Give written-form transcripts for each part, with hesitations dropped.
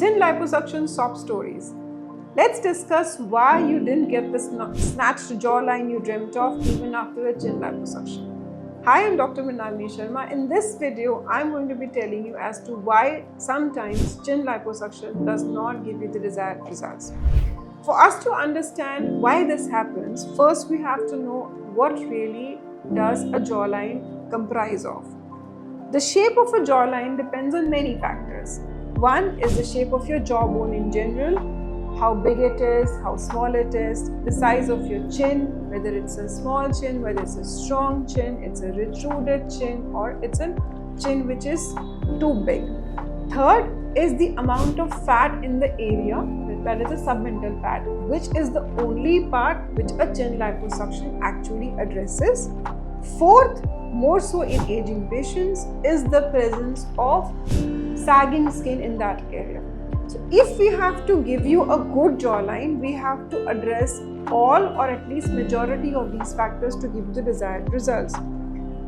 Chin liposuction sob stories. Let's discuss why you didn't get the snatched jawline you dreamt of even after a chin liposuction. Hi, I'm Dr. Mrinalini Sharma. In this video, I'm going to be telling you as to why sometimes chin liposuction does not give you the desired results. For us to understand why this happens, first we have to know what really does a jawline comprise of. The shape of a jawline depends on many factors. One is the shape of your jawbone in general, how big it is, how small it is, the size of your chin, whether it's a small chin, whether it's a strong chin, it's a retruded chin, or it's a chin which is too big. Third is the amount of fat in the area, that is a submental fat, which is the only part which a chin liposuction actually addresses. Fourth, more so in aging patients, is the presence of sagging skin in that area. So if we have to give you a good jawline, we have to address all or at least majority of these factors to give you the desired results.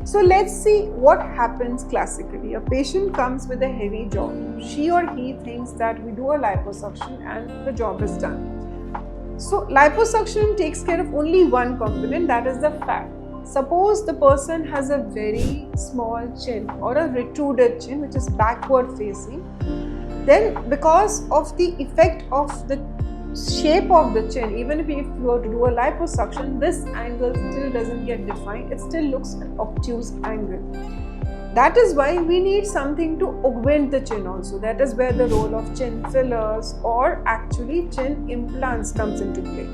So let's see what happens classically. A patient comes with a heavy jaw. She or he thinks that we do a liposuction and the job is done. So liposuction takes care of only one component, that is the fat. Suppose the person has a very small chin or a retruded chin which is backward facing. Then because of the effect of the shape of the chin, even if you were to do a liposuction, this angle still doesn't get defined, it still looks an obtuse angle. That is why we need something to augment the chin also. That is where the role of chin fillers or actually chin implants comes into play.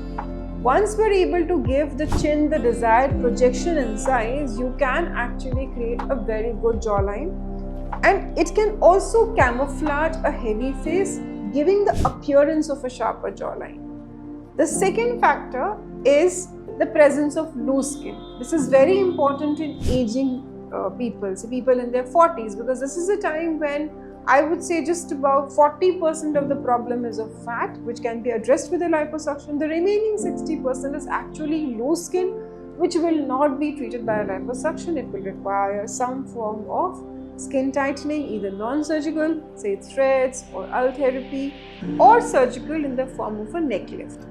Once we're able to give the chin the desired projection in size, you can actually create a very good jawline, and it can also camouflage a heavy face, giving the appearance of a sharper jawline. The second factor is the presence of loose skin. This is very important in aging people, so people in their 40s, because this is a time when I would say just about 40% of the problem is of fat, which can be addressed with a liposuction. The remaining 60% is actually loose skin, which will not be treated by a liposuction. It will require some form of skin tightening, either non-surgical, say threads or Ultherapy, or surgical in the form of a neck lift.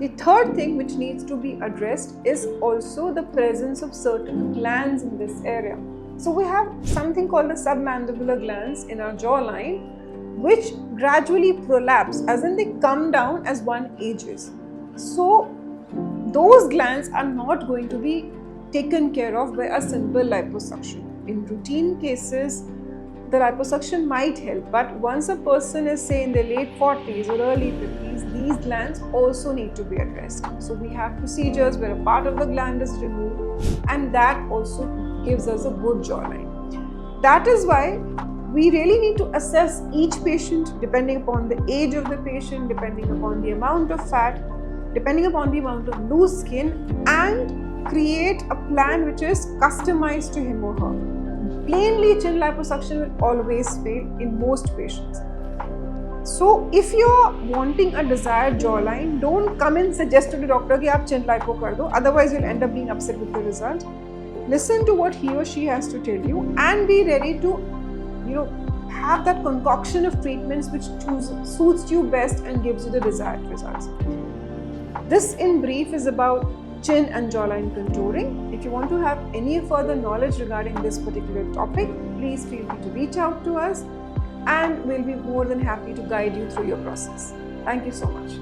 The third thing which needs to be addressed is also the presence of certain glands in this area. So we have something called the submandibular glands in our jawline, which gradually prolapse, as in they come down as one ages. So those glands are not going to be taken care of by a simple liposuction. In routine cases, the liposuction might help, but once a person is, say, in their late 40s or early 50s, these glands also need to be addressed. So we have procedures where a part of the gland is removed, and that also gives us a good jawline. That is why we really need to assess each patient depending upon the age of the patient, depending upon the amount of fat, depending upon the amount of loose skin, and create a plan which is customized to him or her. Plainly, chin liposuction will always fail in most patients. So if you're wanting a desired jawline, don't come and suggest to the doctor that chin lipo kar do, otherwise you'll end up being upset with the result. Listen to what he or she has to tell you and be ready to, have that concoction of treatments which suits you best and gives you the desired results. This in brief is about chin and jawline contouring. If you want to have any further knowledge regarding this particular topic, please feel free to reach out to us, and we'll be more than happy to guide you through your process. Thank you so much.